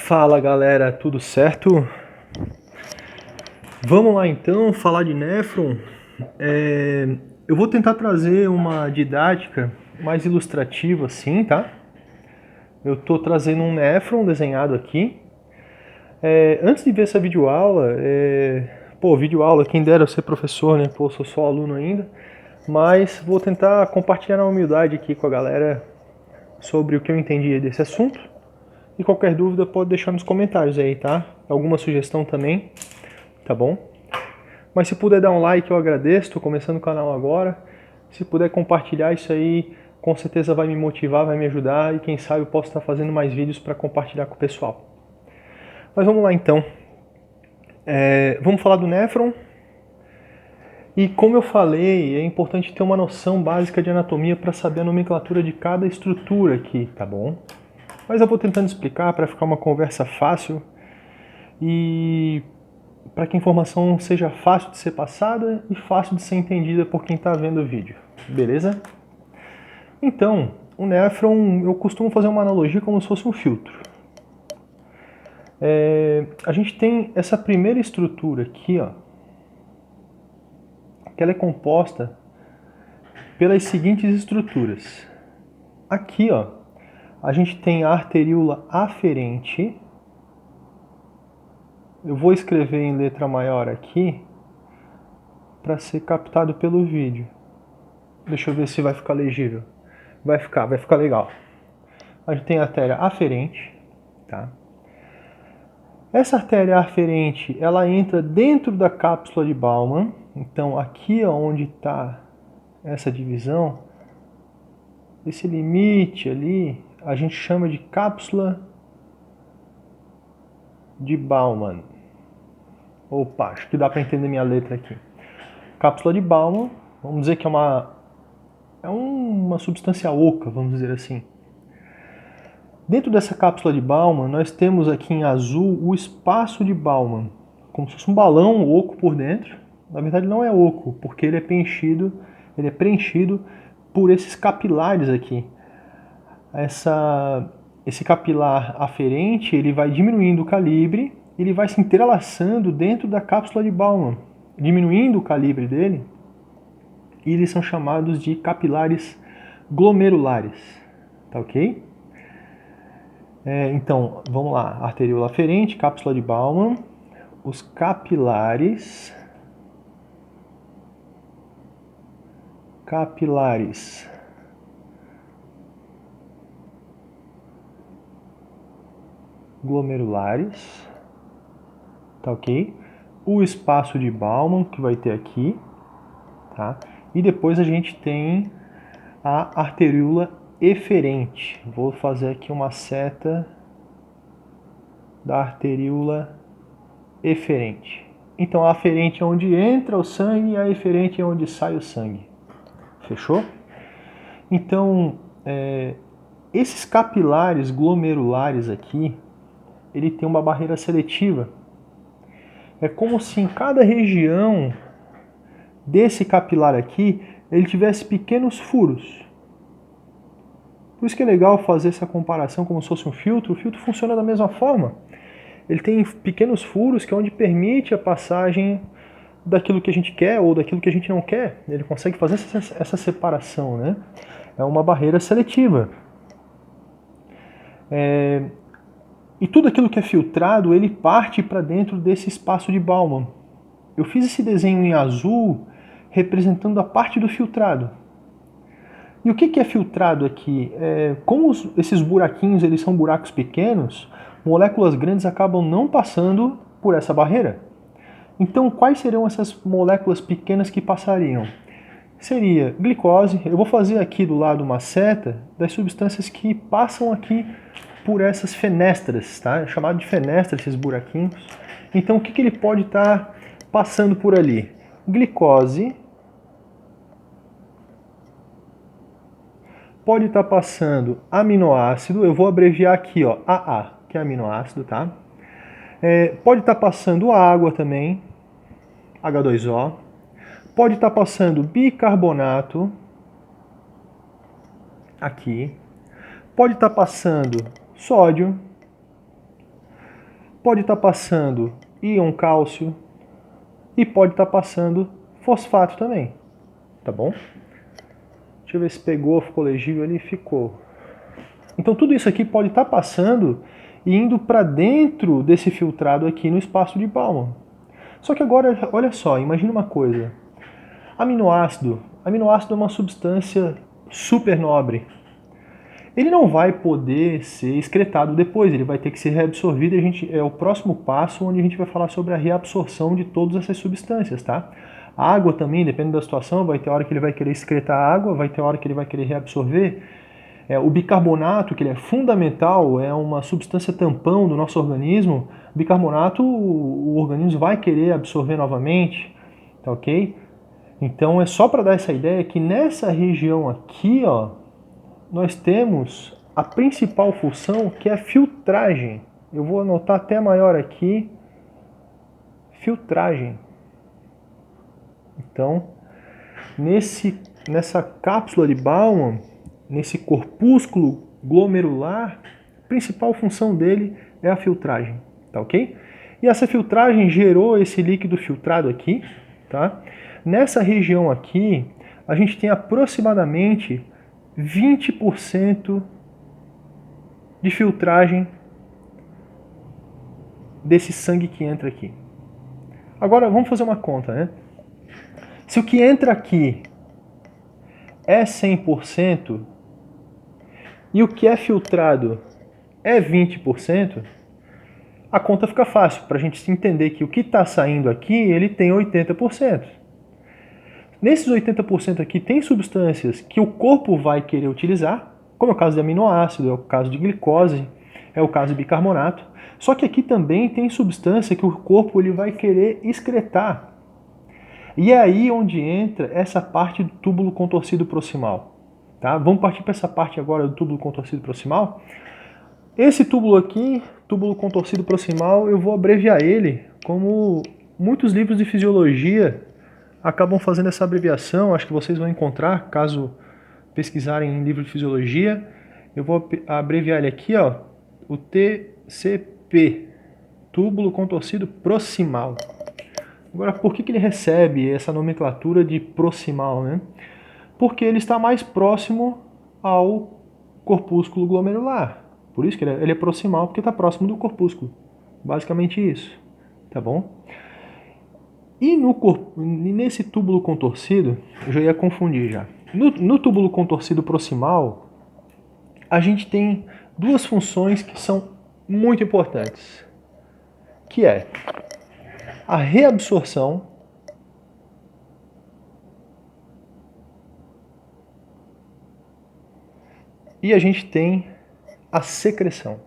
Fala galera, tudo certo? Vamos lá então falar de néfron. Eu vou tentar trazer uma didática mais ilustrativa assim, tá? Eu estou trazendo um néfron desenhado aqui. Antes de ver essa videoaula, videoaula, quem dera eu ser professor, né? Pô, sou só aluno ainda. Mas vou tentar compartilhar na humildade aqui com a galera sobre o que eu entendi desse assunto. E qualquer dúvida pode deixar nos comentários aí, tá? Alguma sugestão também, tá bom? Mas se puder dar um like eu agradeço, estou começando o canal agora. Se puder compartilhar isso aí, com certeza vai me motivar, vai me ajudar e quem sabe eu posso estar fazendo mais vídeos para compartilhar com o pessoal. Mas vamos lá então. Vamos falar do néfron. E como eu falei, é importante ter uma noção básica de anatomia para saber a nomenclatura de cada estrutura aqui, tá bom? Mas eu vou tentando explicar para ficar uma conversa fácil e para que a informação seja fácil de ser passada e fácil de ser entendida por quem está vendo o vídeo, beleza? Então, o néfron, eu costumo fazer uma analogia como se fosse um filtro. A gente tem essa primeira estrutura aqui, ó, que ela é composta pelas seguintes estruturas. Aqui, ó, a gente tem a arteríola aferente. Eu vou escrever em letra maior aqui para ser captado pelo vídeo. Deixa eu ver se vai ficar legível. Vai ficar legal. A gente tem a artéria aferente, tá? Essa artéria aferente, ela entra dentro da cápsula de Bowman. Então aqui onde está essa divisão, esse limite ali, a gente chama de cápsula de Bowman. Opa, acho que dá para entender minha letra aqui. Cápsula de Bowman, vamos dizer que é uma substância oca, vamos dizer assim. Dentro dessa cápsula de Bowman, nós temos aqui em azul o espaço de Bowman, como se fosse um balão oco por dentro. Na verdade não é oco, porque ele é preenchido por esses capilares aqui. Esse capilar aferente, ele vai diminuindo o calibre, ele vai se entrelaçando dentro da cápsula de Bowman, diminuindo o calibre dele, e eles são chamados de capilares glomerulares, tá ok? Então, vamos lá, arteríola aferente, cápsula de Bowman, os capilares glomerulares, tá ok? O espaço de Bowman que vai ter aqui, tá? E depois a gente tem a arteríola eferente. Vou fazer aqui uma seta da arteríola eferente. Então a aferente é onde entra o sangue e a eferente é onde sai o sangue. Fechou? Então, esses capilares glomerulares aqui, ele tem uma barreira seletiva. É como se em cada região desse capilar aqui, ele tivesse pequenos furos. Por isso que é legal fazer essa comparação como se fosse um filtro. O filtro funciona da mesma forma. Ele tem pequenos furos que é onde permite a passagem daquilo que a gente quer ou daquilo que a gente não quer. Ele consegue fazer essa separação, né? É uma barreira seletiva. E tudo aquilo que é filtrado, ele parte para dentro desse espaço de Bowman. Eu fiz esse desenho em azul representando a parte do filtrado. E o que é filtrado aqui? Como esses buraquinhos eles são buracos pequenos, moléculas grandes acabam não passando por essa barreira. Então, quais seriam essas moléculas pequenas que passariam? Seria glicose. Eu vou fazer aqui do lado uma seta das substâncias que passam aqui por essas fenestras, tá? É chamado de fenestra esses buraquinhos. Então, o que ele pode estar passando por ali? Glicose. Pode estar passando aminoácido, eu vou abreviar aqui, ó, AA, que é aminoácido, tá? Pode estar passando água também, H2O. Pode estar passando bicarbonato, aqui. Pode estar passando sódio. pode estar passando íon cálcio e pode estar passando fosfato também, tá bom? Deixa eu ver se pegou, ficou legível ali, ficou. Então tudo isso aqui pode estar passando e indo para dentro desse filtrado aqui no espaço de Bauman. Só que agora, olha só, imagina uma coisa. Aminoácido. Aminoácido é uma substância super nobre. Ele não vai poder ser excretado depois, ele vai ter que ser reabsorvido e é o próximo passo onde a gente vai falar sobre a reabsorção de todas essas substâncias, tá? A água também, dependendo da situação, vai ter hora que ele vai querer excretar água, vai ter hora que ele vai querer reabsorver. O bicarbonato, que ele é fundamental, é uma substância tampão do nosso organismo. O bicarbonato, o organismo vai querer absorver novamente, tá ok? Então é só para dar essa ideia que nessa região aqui, ó, nós temos a principal função, que é a filtragem. Eu vou anotar até maior aqui, filtragem. Então, nessa cápsula de Bauman, nesse corpúsculo glomerular, a principal função dele é a filtragem, tá ok? E essa filtragem gerou esse líquido filtrado aqui, tá? Nessa região aqui, a gente tem aproximadamente 20% de filtragem desse sangue que entra aqui. Agora, vamos fazer uma conta, né? Se o que entra aqui é 100% e o que é filtrado é 20%, a conta fica fácil para a gente entender que o que está saindo aqui, ele tem 80%. Nesses 80% aqui tem substâncias que o corpo vai querer utilizar, como é o caso de aminoácido, é o caso de glicose, é o caso de bicarbonato. Só que aqui também tem substância que o corpo ele vai querer excretar. E é aí onde entra essa parte do túbulo contorcido proximal. Tá? Vamos partir para essa parte agora do túbulo contorcido proximal. Esse túbulo aqui, túbulo contorcido proximal, eu vou abreviar ele como muitos livros de fisiologia acabam fazendo essa abreviação. Acho que vocês vão encontrar, caso pesquisarem em livro de fisiologia. Eu vou abreviar ele aqui, ó, o TCP, túbulo contorcido proximal. Agora, por que ele recebe essa nomenclatura de proximal, né? Porque ele está mais próximo ao corpúsculo glomerular. Por isso que ele é proximal, porque está próximo do corpúsculo. Basicamente isso, tá bom? E nesse túbulo contorcido, eu já ia confundir já. No túbulo contorcido proximal, a gente tem duas funções que são muito importantes, que é a reabsorção e a gente tem a secreção.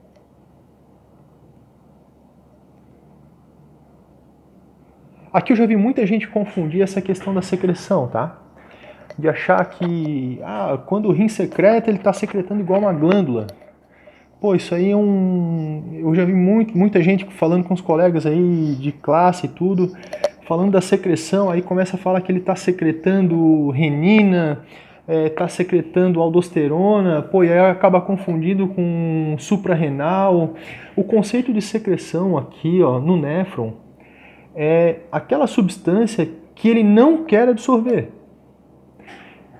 Aqui eu já vi muita gente confundir essa questão da secreção, tá? De achar que quando o rim secreta, ele está secretando igual uma glândula. Pô, isso aí é eu já vi muita gente falando com os colegas aí de classe e tudo, falando da secreção, aí começa a falar que ele está secretando renina, está secretando aldosterona, pô, e aí acaba confundindo com suprarrenal. O conceito de secreção aqui, ó, no néfron, é aquela substância que ele não quer absorver.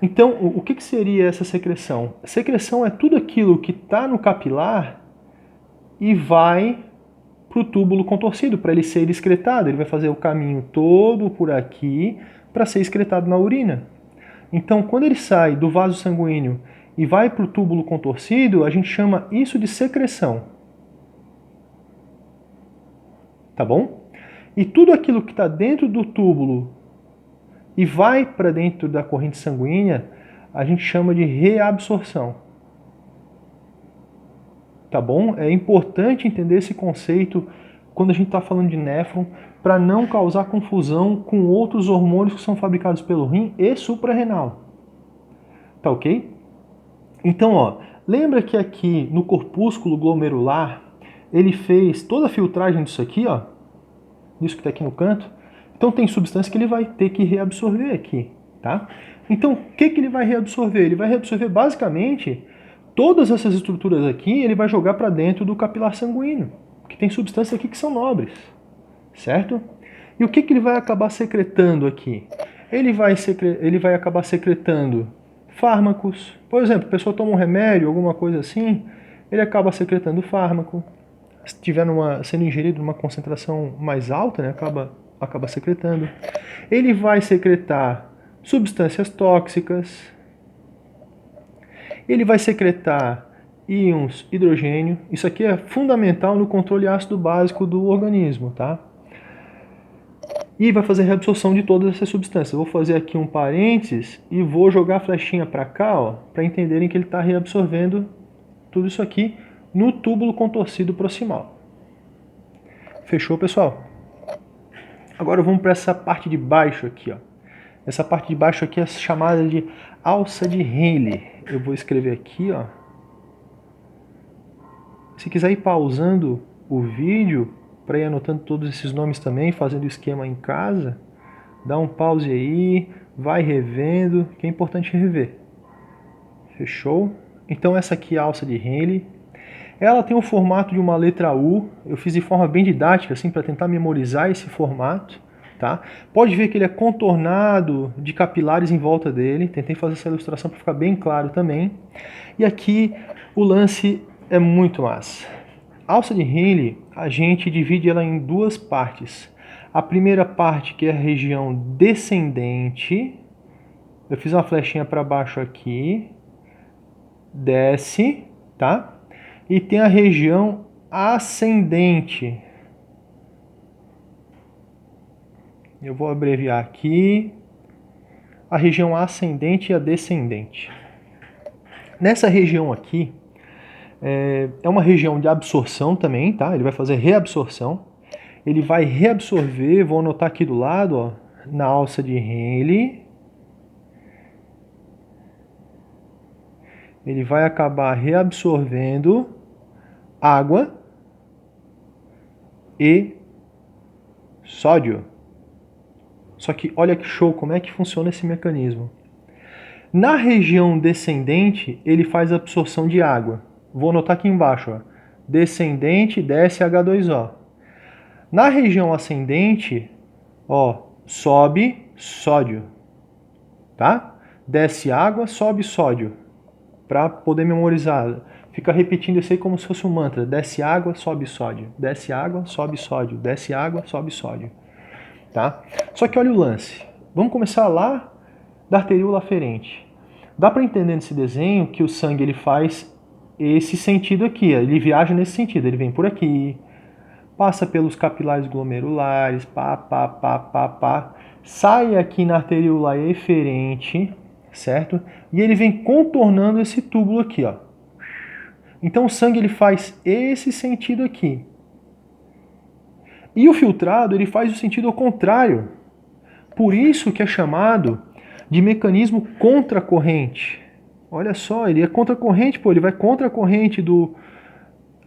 Então, o que seria essa secreção? A secreção é tudo aquilo que está no capilar e vai para o túbulo contorcido, para ele ser excretado. Ele vai fazer o caminho todo por aqui para ser excretado na urina. Então, quando ele sai do vaso sanguíneo e vai para o túbulo contorcido, a gente chama isso de secreção. Tá bom? E tudo aquilo que está dentro do túbulo e vai para dentro da corrente sanguínea, a gente chama de reabsorção. Tá bom? É importante entender esse conceito quando a gente está falando de néfron, para não causar confusão com outros hormônios que são fabricados pelo rim e suprarrenal. Tá ok? Então, ó, lembra que aqui no corpúsculo glomerular, ele fez toda a filtragem disso aqui, ó, isso que está aqui no canto. Então tem substância que ele vai ter que reabsorver aqui, tá? Então, o que ele vai reabsorver? Ele vai reabsorver basicamente todas essas estruturas aqui, ele vai jogar para dentro do capilar sanguíneo, que tem substâncias aqui que são nobres, certo? E o que ele vai acabar secretando aqui? Ele vai acabar secretando fármacos. Por exemplo, a pessoa toma um remédio, alguma coisa assim, ele acaba secretando fármaco. Se estiver sendo ingerido numa concentração mais alta, né, acaba secretando. Ele vai secretar substâncias tóxicas. Ele vai secretar íons hidrogênio. Isso aqui é fundamental no controle ácido básico do organismo, tá? E vai fazer reabsorção de todas essas substâncias. Vou fazer aqui um parênteses e vou jogar a flechinha para cá, ó, para entenderem que ele está reabsorvendo tudo isso aqui no túbulo contorcido proximal. Fechou, pessoal? Agora vamos para essa parte de baixo aqui, ó. Essa parte de baixo aqui é chamada de alça de Henle. Eu vou escrever aqui, ó. Se quiser ir pausando o vídeo para ir anotando todos esses nomes também, fazendo o esquema em casa, dá um pause aí, vai revendo, que é importante rever. Fechou? Então essa aqui é a alça de Henle. Ela tem o formato de uma letra U. Eu fiz de forma bem didática, assim, para tentar memorizar esse formato. Tá? Pode ver que ele é contornado de capilares em volta dele. Tentei fazer essa ilustração para ficar bem claro também. E aqui o lance é muito massa. A alça de Henle, a gente divide ela em duas partes. A primeira parte, que é a região descendente. Eu fiz uma flechinha para baixo aqui. Desce, tá? E tem a região ascendente. Eu vou abreviar aqui. A região ascendente e a descendente. Nessa região aqui, é uma região de absorção também, tá? Ele vai fazer reabsorção. Ele vai reabsorver, vou anotar aqui do lado, ó, na alça de Henle. Ele vai acabar reabsorvendo água e sódio. Só que olha que show, como é que funciona esse mecanismo. Na região descendente, ele faz a absorção de água. Vou anotar aqui embaixo, ó. Descendente, desce H2O. Na região ascendente, ó, sobe sódio, tá? Desce água, sobe sódio. Para poder memorizar, fica repetindo isso aí como se fosse um mantra. Desce água, sobe sódio. Desce água, sobe sódio. Desce água, sobe sódio. Tá? Só que olha o lance. Vamos começar lá da arteríola aferente. Dá para entender nesse desenho que o sangue ele faz esse sentido aqui. Ele viaja nesse sentido. Ele vem por aqui, passa pelos capilares glomerulares, sai aqui na arteríola eferente, certo? E ele vem contornando esse túbulo aqui, ó. Então o sangue ele faz esse sentido aqui. E o filtrado ele faz o sentido ao contrário. Por isso que é chamado de mecanismo contracorrente. Olha só, ele é contracorrente, pô, ele vai contra a corrente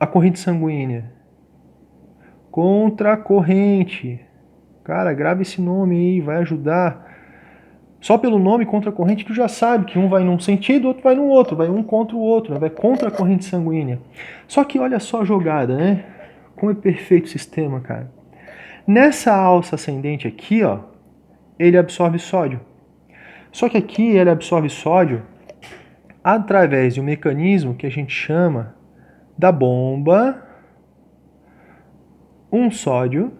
a corrente sanguínea. Contracorrente. Cara, grava esse nome aí, vai ajudar. Só pelo nome contracorrente tu já sabe que um vai num sentido, outro vai no outro, vai um contra o outro, vai contra a corrente sanguínea. Só que olha só a jogada, né? Como é perfeito o sistema, cara. Nessa alça ascendente aqui, ó, ele absorve sódio. Só que aqui ele absorve sódio através de um mecanismo que a gente chama da bomba, um sódio,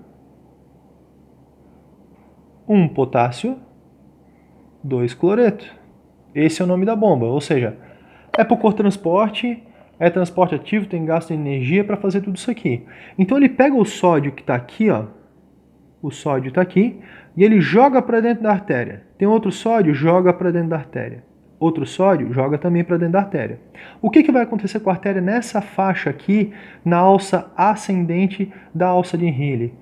um potássio, 2 cloreto. Esse é o nome da bomba, ou seja, é por cotransporte, é transporte ativo, tem gasto de energia para fazer tudo isso aqui. Então ele pega o sódio que está aqui, ó, o sódio está aqui, e ele joga para dentro da artéria. Tem outro sódio, joga para dentro da artéria. Outro sódio, joga também para dentro da artéria. O que vai acontecer com a artéria nessa faixa aqui, na alça ascendente da alça de Henle?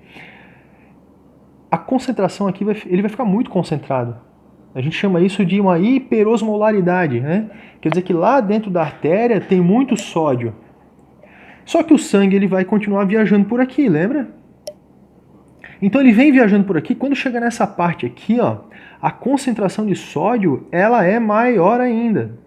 A concentração aqui, ele vai ficar muito concentrado. A gente chama isso de uma hiperosmolaridade, né? Quer dizer que lá dentro da artéria tem muito sódio. Só que o sangue ele vai continuar viajando por aqui, lembra? Então ele vem viajando por aqui, quando chega nessa parte aqui, ó, a concentração de sódio ela é maior ainda.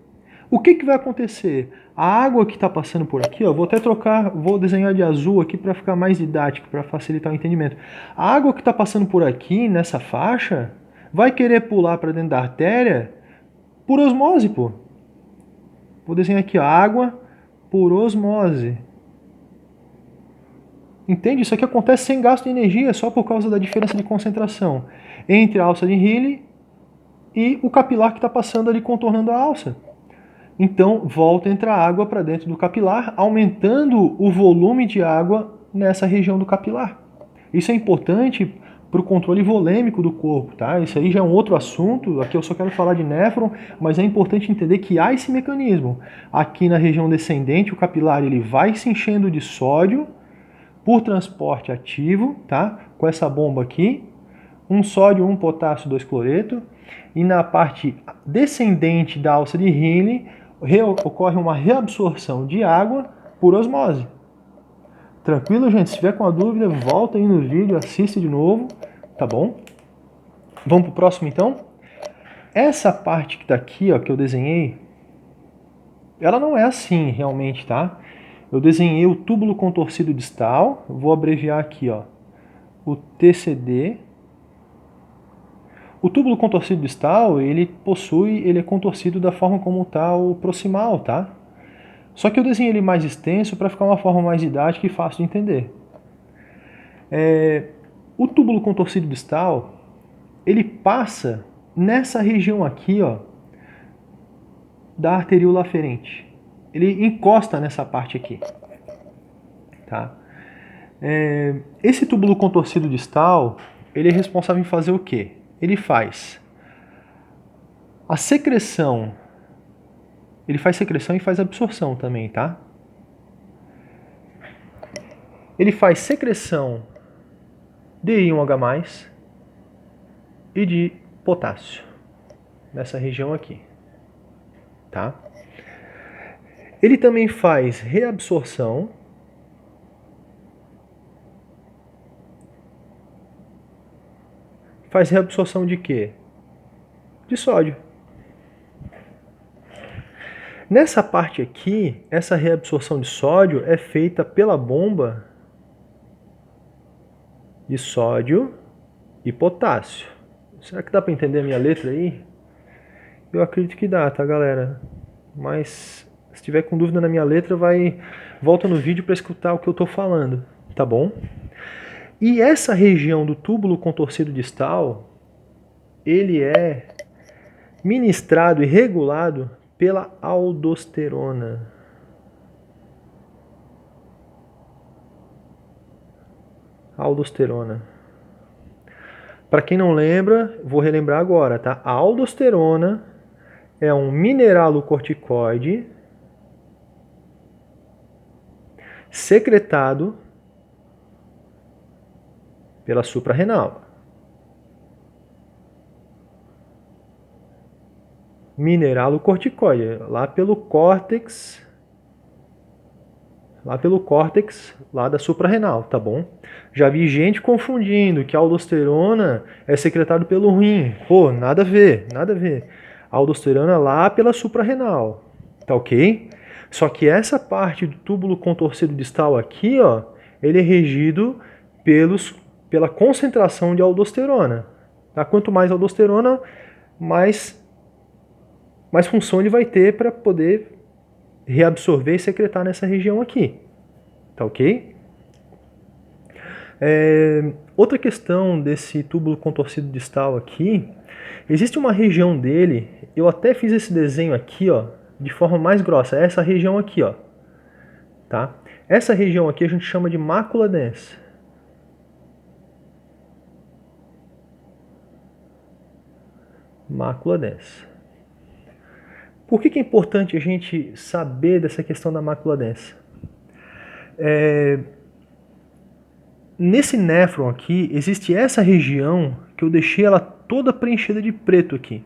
O que vai acontecer? A água que está passando por aqui, ó, vou até trocar, vou desenhar de azul aqui para ficar mais didático, para facilitar o entendimento. A água que está passando por aqui, nessa faixa, vai querer pular para dentro da artéria por osmose, pô. Vou desenhar aqui, ó, água por osmose. Entende? Isso aqui acontece sem gasto de energia, só por causa da diferença de concentração entre a alça de Rayleigh e o capilar que está passando ali contornando a alça. Então, volta a entrar água para dentro do capilar, aumentando o volume de água nessa região do capilar. Isso é importante para o controle volêmico do corpo, tá? Isso aí já é um outro assunto, aqui eu só quero falar de néfron, mas é importante entender que há esse mecanismo. Aqui na região descendente, o capilar ele vai se enchendo de sódio por transporte ativo, tá? Com essa bomba aqui, um sódio, um potássio, 2 cloreto, e na parte descendente da alça de Rayleigh ocorre uma reabsorção de água por osmose. Tranquilo, gente? Se tiver com a dúvida, volta aí no vídeo, assiste de novo, tá bom? Vamos pro próximo então? Essa parte que tá aqui, ó, que eu desenhei, ela não é assim realmente, tá? Eu desenhei o túbulo contorcido distal, vou abreviar aqui, ó, o TCD. O túbulo contorcido distal, ele é contorcido da forma como está o proximal, tá? Só que eu desenhei ele mais extenso para ficar uma forma mais didática e fácil de entender. O túbulo contorcido distal, ele passa nessa região aqui, ó, da arteríola aferente. Ele encosta nessa parte aqui, tá? Esse túbulo contorcido distal, ele é responsável em fazer o quê? Ele faz a secreção, ele faz secreção e faz absorção também, tá? Ele faz secreção de I1H+, e de potássio, nessa região aqui, tá? Ele também faz reabsorção de quê? De sódio. Nessa parte aqui, essa reabsorção de sódio é feita pela bomba de sódio e potássio. Será que dá para entender a minha letra aí? Eu acredito que dá, tá, galera? Mas se tiver com dúvida na minha letra, volta no vídeo para escutar o que eu estou falando, tá bom? E essa região do túbulo contorcido distal, ele é ministrado e regulado pela aldosterona. Aldosterona. Para quem não lembra, vou relembrar agora, tá? A aldosterona é um mineralocorticoide secretado pela suprarrenal. Mineralocorticoide, lá pelo córtex lá da suprarrenal, tá bom? Já vi gente confundindo que a aldosterona é secretado pelo rim. Pô, nada a ver, nada a ver. A aldosterona lá pela suprarrenal, tá ok? Só que essa parte do túbulo contorcido distal aqui, ó, ele é regido pela concentração de aldosterona. Tá? Quanto mais aldosterona, mais função ele vai ter para poder reabsorver e secretar nessa região aqui. Tá ok? Outra questão desse túbulo contorcido distal aqui, existe uma região dele, eu até fiz esse desenho aqui, ó, de forma mais grossa, essa região aqui, ó, tá? Essa região aqui a gente chama de mácula densa. Mácula densa. Por que é importante a gente saber dessa questão da mácula densa? Nesse néfron aqui, existe essa região que eu deixei ela toda preenchida de preto aqui.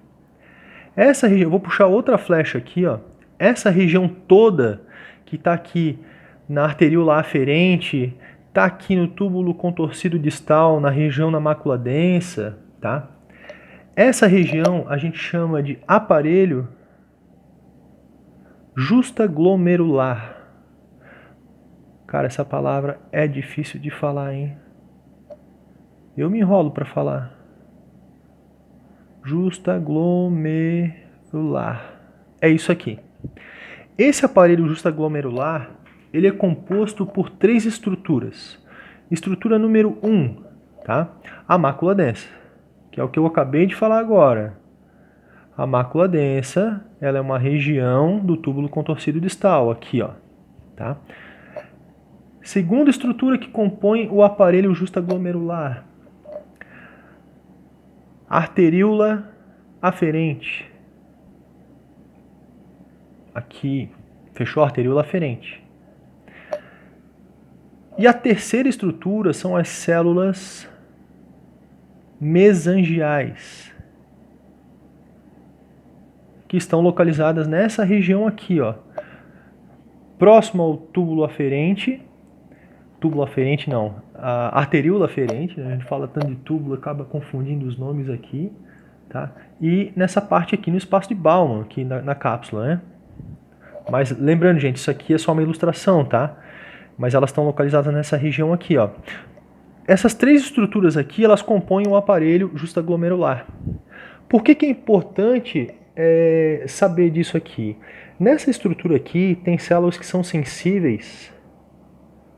Essa região, eu vou puxar outra flecha aqui, ó. Essa região toda que está aqui na arteríola aferente, está aqui no túbulo contorcido distal, na região da mácula densa, tá? Essa região a gente chama de aparelho Justaglomerular. Cara, essa palavra é difícil de falar, hein? Eu me enrolo para falar. Justaglomerular. É isso aqui. Esse aparelho justaglomerular, ele é composto por 3 estruturas. Estrutura número 1, tá? A mácula densa, que é o que eu acabei de falar agora. A mácula densa, ela é uma região do túbulo contorcido distal, aqui, ó, tá? Segunda estrutura que compõe o aparelho justaglomerular, arteríola aferente. Aqui, fechou a arteríola aferente. E a terceira estrutura são as células mesangiais, que estão localizadas nessa região aqui, ó, próximo ao túbulo aferente não, a arteríola aferente, né? A gente fala tanto de túbulo, acaba confundindo os nomes aqui, tá? E nessa parte aqui no espaço de Bowman, aqui na cápsula, né? Mas lembrando, gente, isso aqui é só uma ilustração, tá? Mas elas estão localizadas nessa região aqui, ó. Essas 3 estruturas aqui, elas compõem o aparelho justaglomerular. Por que é importante saber disso aqui? Nessa estrutura aqui, tem células que são sensíveis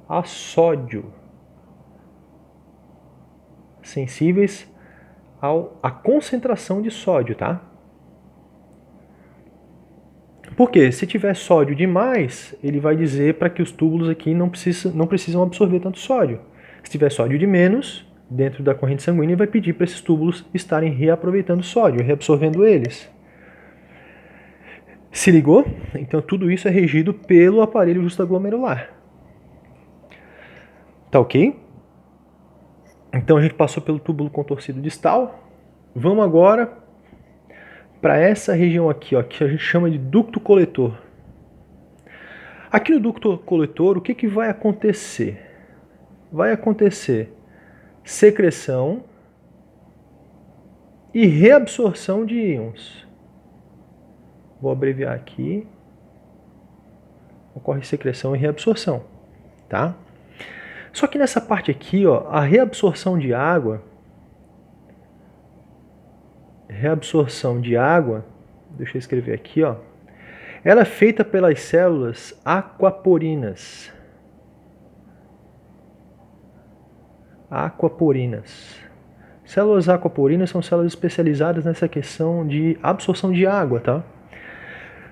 a sódio. Sensíveis à concentração de sódio, tá? Por quê? Se tiver sódio demais, ele vai dizer para que os túbulos aqui não precisam absorver tanto sódio. Se tiver sódio de menos, dentro da corrente sanguínea, vai pedir para esses túbulos estarem reaproveitando sódio, reabsorvendo eles. Se ligou? Então tudo isso é regido pelo aparelho justaglomerular. Tá ok? Então a gente passou pelo túbulo contorcido distal. Vamos agora para essa região aqui, ó, que a gente chama de ducto coletor. Aqui no ducto coletor, o que vai acontecer? Vai acontecer secreção e reabsorção de íons. Vou abreviar aqui. Ocorre secreção e reabsorção, tá? Só que nessa parte aqui, ó, a reabsorção de água, deixa eu escrever aqui, ó, ela é feita pelas células aquaporinas. Células aquaporinas são células especializadas nessa questão de absorção de água, tá?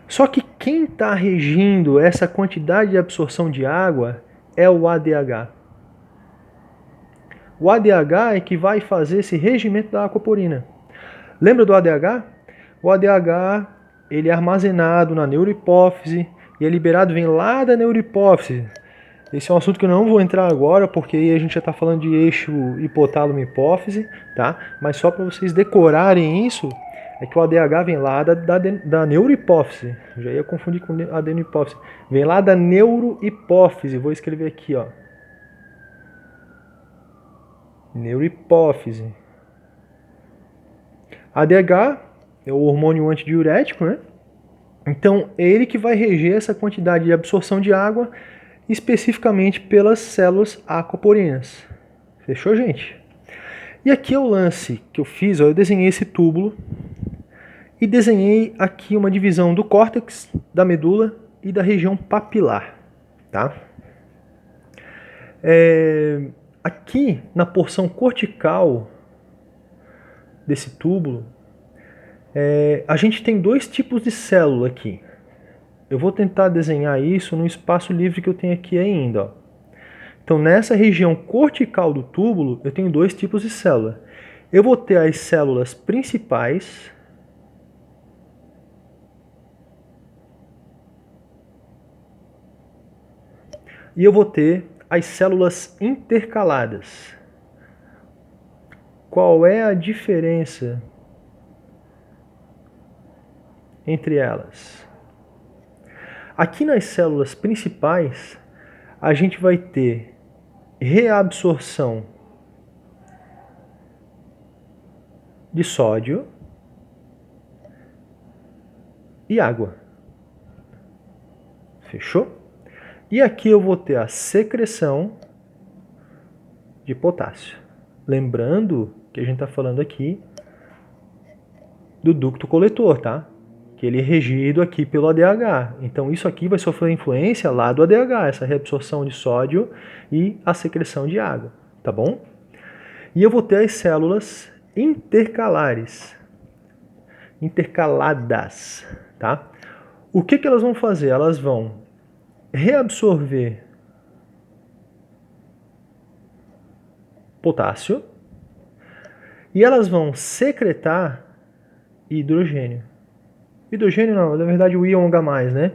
Só que quem está regindo essa quantidade de absorção de água é o ADH. O ADH é que vai fazer esse regimento da aquaporina. Lembra do ADH? O ADH ele é armazenado na neurohipófise e é liberado, vem lá da neurohipófise. Esse é um assunto que eu não vou entrar agora, porque aí a gente já está falando de eixo hipotálamo-hipófise, tá? Mas só para vocês decorarem isso, é que o ADH vem lá da neurohipófise. Eu já ia confundir com adenohipófise. Vem lá da neurohipófise. Vou escrever aqui, ó. Neurohipófise. ADH é o hormônio antidiurético, né? Então, é ele que vai reger essa quantidade de absorção de água, especificamente pelas células aquaporinas. Fechou, gente? E aqui é o lance que eu fiz, ó, eu desenhei esse túbulo e desenhei aqui uma divisão do córtex, da medula e da região papilar, tá? Aqui na porção cortical desse túbulo, a gente tem 2 tipos de célula aqui. Eu vou tentar desenhar isso no espaço livre que eu tenho aqui ainda, ó. Então, nessa região cortical do túbulo, eu tenho 2 tipos de célula. Eu vou ter as células principais e eu vou ter as células intercaladas. Qual é a diferença entre elas? Aqui nas células principais, a gente vai ter reabsorção de sódio e água. Fechou? E aqui eu vou ter a secreção de potássio. Lembrando que a gente está falando aqui do ducto coletor, tá? Que ele é regido aqui pelo ADH. Então isso aqui vai sofrer influência lá do ADH, essa reabsorção de sódio e a secreção de água, tá bom? E eu vou ter as células intercalares, intercaladas, tá? O que elas vão fazer? Elas vão reabsorver potássio e elas vão secretar hidrogênio. Hidrogênio não, na verdade o íon H+, né?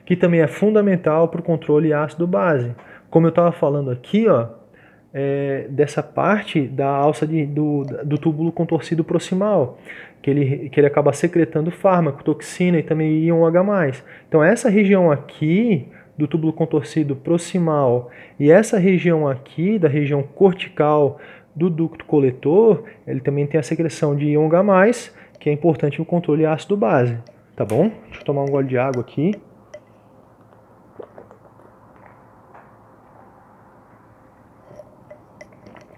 Que também é fundamental para o controle ácido-base. Como eu estava falando aqui, ó, dessa parte da alça do túbulo contorcido proximal, que ele acaba secretando fármaco, toxina e também íon H+. Então essa região aqui do túbulo contorcido proximal e essa região aqui, da região cortical do ducto coletor, ele também tem a secreção de íon H+, que é importante no controle ácido-base. Tá bom? Deixa eu tomar um gole de água aqui.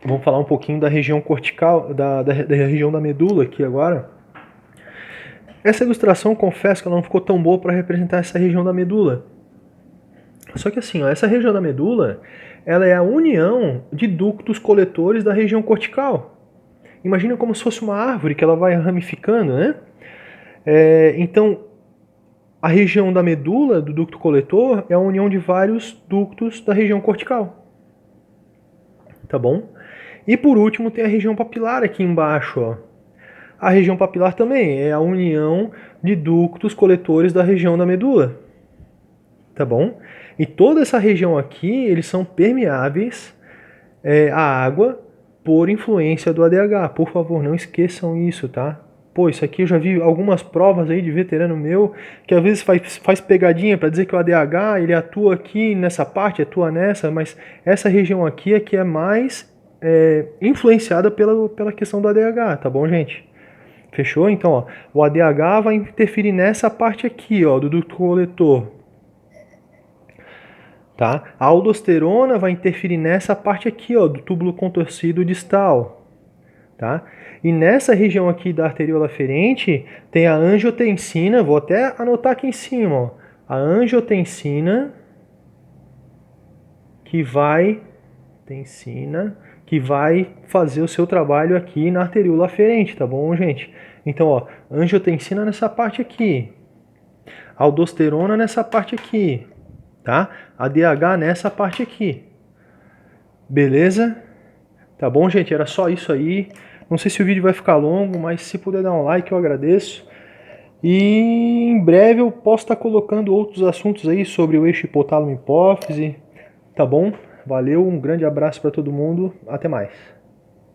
Vamos falar um pouquinho da região cortical, da região da medula aqui agora. Essa ilustração, confesso que ela não ficou tão boa para representar essa região da medula. Só que assim, ó, essa região da medula, ela é a união de ductos coletores da região cortical. Imagina como se fosse uma árvore que ela vai ramificando, né? Então, a região da medula, do ducto coletor, é a união de vários ductos da região cortical. Tá bom? E por último tem a região papilar aqui embaixo, ó. A região papilar também é a união de ductos coletores da região da medula. Tá bom? E toda essa região aqui, eles são permeáveis à água por influência do ADH. Por favor, não esqueçam isso, tá? Pô, isso aqui eu já vi algumas provas aí de veterano meu, que às vezes faz pegadinha para dizer que o ADH, ele atua aqui nessa parte, atua nessa, mas essa região aqui é que é mais influenciada pela questão do ADH, tá bom, gente? Fechou? Então, ó, o ADH vai interferir nessa parte aqui, ó, do ducto coletor. Tá? A aldosterona vai interferir nessa parte aqui, ó, do túbulo contorcido distal. Tá? E nessa região aqui da arteriola aferente tem a angiotensina, vou até anotar aqui em cima, ó, a angiotensina que vai fazer o seu trabalho aqui na arteriola aferente, tá bom, gente? Então, ó, angiotensina nessa parte aqui, aldosterona nessa parte aqui, tá? ADH nessa parte aqui. Beleza? Tá bom, gente? Era só isso aí. Não sei se o vídeo vai ficar longo, mas se puder dar um like eu agradeço. E em breve eu posso estar colocando outros assuntos aí sobre o eixo hipotálamo-hipófise. Tá bom? Valeu, um grande abraço para todo mundo. Até mais.